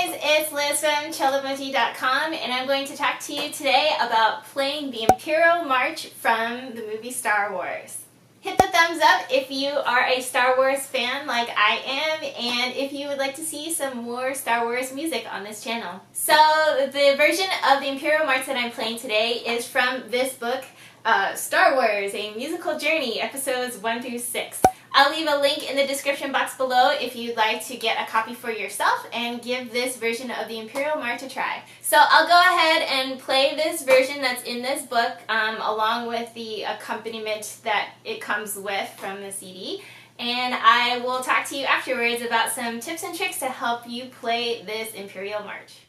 it's Liz from Cellomoji.com, and I'm going to talk to you today about playing the Imperial March from the movie Star Wars. Hit the thumbs up if you are a Star Wars fan like I am, and if you would like to see some more Star Wars music on this channel. So the version of the Imperial March that I'm playing today is from this book, Star Wars, A Musical Journey, episodes 1 through 6. I'll leave a link in the description box below if you'd like to get a copy for yourself and give this version of the Imperial March a try. So I'll go ahead and play this version that's in this book along with the accompaniment that it comes with from the CD. And I will talk to you afterwards about some tips and tricks to help you play this Imperial March.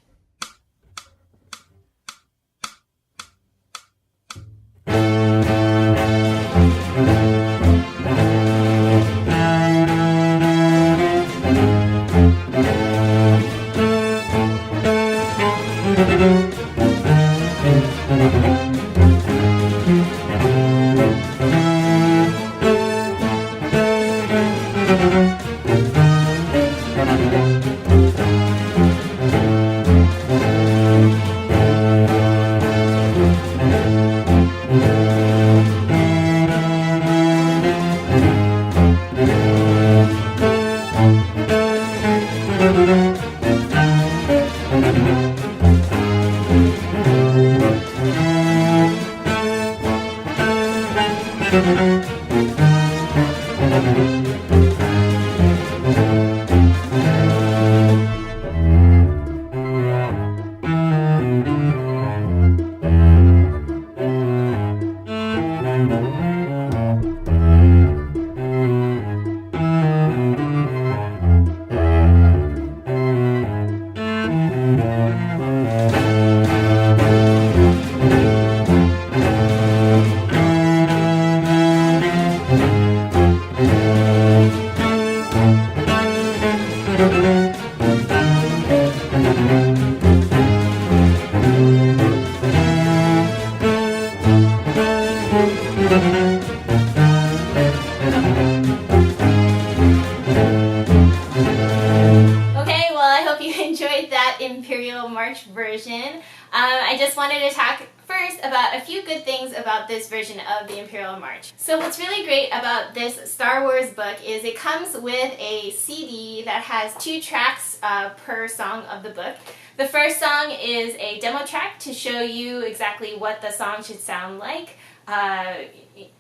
Imperial March version. I just wanted to talk first about a few good things about this version of the Imperial March. So what's really great about this Star Wars book is it comes with a CD that has 2 tracks per song of the book. The first song is a demo track to show you exactly what the song should sound like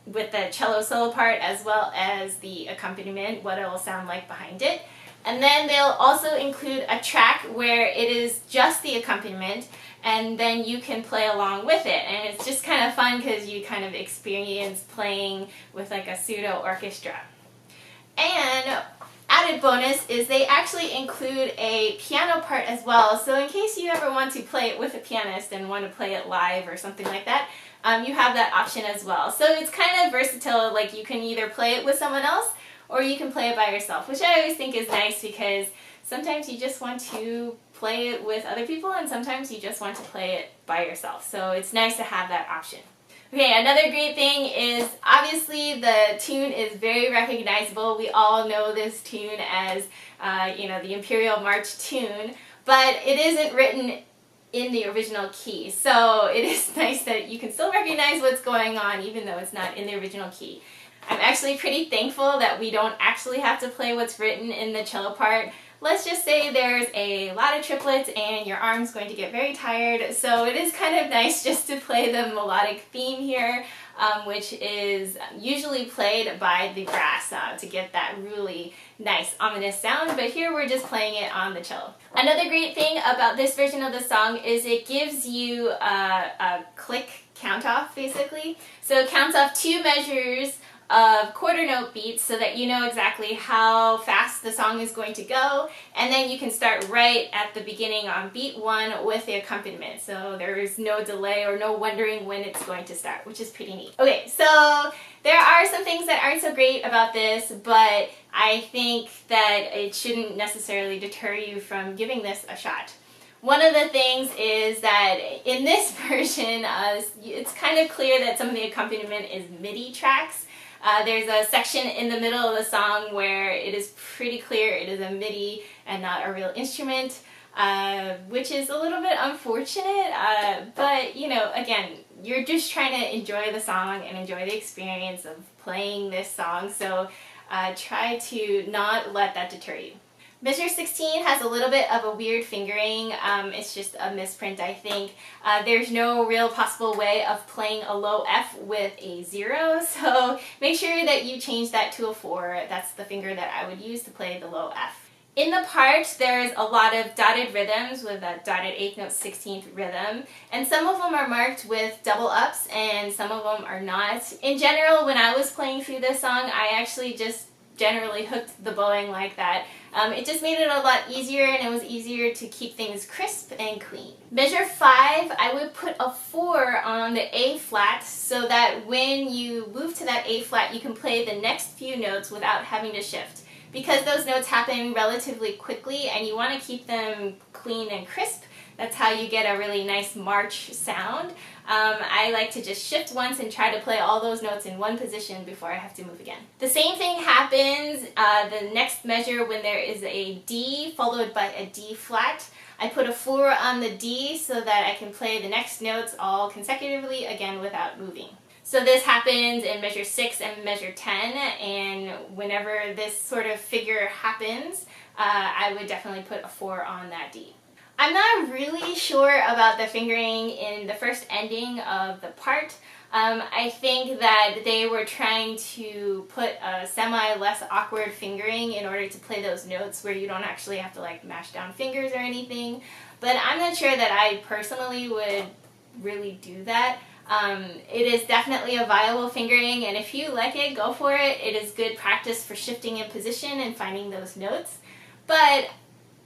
with the cello solo part as well as the accompaniment, what it will sound like behind it. And then they'll also include a track where it is just the accompaniment, and then you can play along with it. And it's just kind of fun because you kind of experience playing with like a pseudo orchestra. And added bonus is they actually include a piano part as well. So in case you ever want to play it with a pianist and want to play it live or something like that, you have that option as well. So it's kind of versatile, like you can either play it with someone else or you can play it by yourself, which I always think is nice because sometimes you just want to play it with other people and sometimes you just want to play it by yourself. So it's nice to have that option. Okay, another great thing is obviously the tune is very recognizable. We all know this tune as, the Imperial March tune, but it isn't written in the original key. So it is nice that you can still recognize what's going on even though it's not in the original key. I'm actually pretty thankful that we don't actually have to play what's written in the cello part. Let's just say there's a lot of triplets and your arm's going to get very tired, so it is kind of nice just to play the melodic theme here, which is usually played by the brass to get that really nice ominous sound, but here we're just playing it on the cello. Another great thing about this version of the song is it gives you a click count off basically. So it counts off 2 measures of quarter note beats so that you know exactly how fast the song is going to go, and then you can start right at the beginning on beat 1 with the accompaniment, so there is no delay or no wondering when it's going to start, which is pretty neat. Okay, so there are some things that aren't so great about this, but I think that it shouldn't necessarily deter you from giving this a shot. One of the things is that in this version, it's kind of clear that some of the accompaniment is MIDI tracks. There's a section in the middle of the song where it is pretty clear it is a MIDI and not a real instrument. which is a little bit unfortunate, but you know, again, you're just trying to enjoy the song and enjoy the experience of playing this song, so try to not let that deter you. Measure 16 has a little bit of a weird fingering. It's just a misprint, I think. There's no real possible way of playing a low F with a 0, so make sure that you change that to a 4. That's the finger that I would use to play the low F. In the part, there's a lot of dotted rhythms with a dotted 8th note 16th rhythm, and some of them are marked with double ups and some of them are not. In general, when I was playing through this song, I actually just generally hooked the bowing like that. It just made it a lot easier, and it was easier to keep things crisp and clean. Measure 5, I would put a 4 on the A flat so that when you move to that A flat, you can play the next few notes without having to shift. Because those notes happen relatively quickly and you want to keep them clean and crisp, that's how you get a really nice march sound. I like to just shift once and try to play all those notes in one position before I have to move again. The same thing happens the next measure when there is a D followed by a D flat. I put a 4 on the D so that I can play the next notes all consecutively again without moving. So this happens in measure 6 and measure 10, and whenever this sort of figure happens, I would definitely put a 4 on that D. I'm not really sure about the fingering in the first ending of the part. I think that they were trying to put a less awkward fingering in order to play those notes where you don't actually have to like mash down fingers or anything. But I'm not sure that I personally would really do that. It is definitely a viable fingering, and if you like it, go for it. It is good practice for shifting in position and finding those notes. But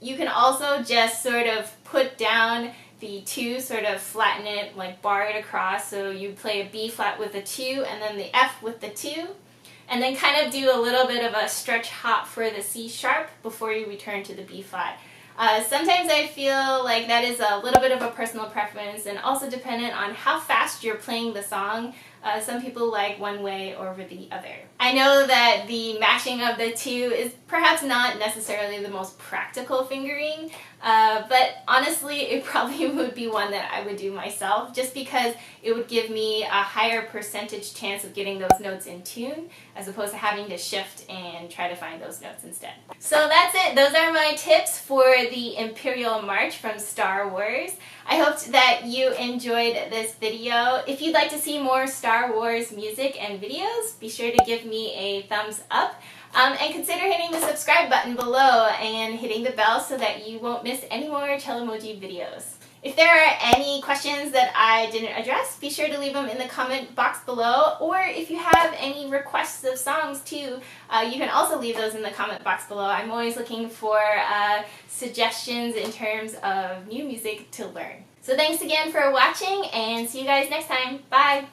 you can also just sort of put down the 2, sort of flatten it, like bar it across, so you play a B flat with the 2 and then the F with the 2, and then kind of do a little bit of a stretch hop for the C sharp before you return to the B flat. Sometimes I feel like that is a little bit of a personal preference and also dependent on how fast you're playing the song. Some people like one way over the other. I know that the mashing of the 2 is perhaps not necessarily the most practical fingering, but honestly it probably would be one that I would do myself just because it would give me a higher percentage chance of getting those notes in tune as opposed to having to shift and try to find those notes instead. So that's it. Those are my tips for the Imperial March from Star Wars. I hope that you enjoyed this video. If you'd like to see more Star Wars music and videos, be sure to give me a thumbs up. And consider hitting the subscribe button below and hitting the bell so that you won't miss any more Cellomoji videos. If there are any questions that I didn't address, be sure to leave them in the comment box below, or if you have any requests of songs too, you can also leave those in the comment box below. I'm always looking for suggestions in terms of new music to learn. So thanks again for watching, and see you guys next time. Bye!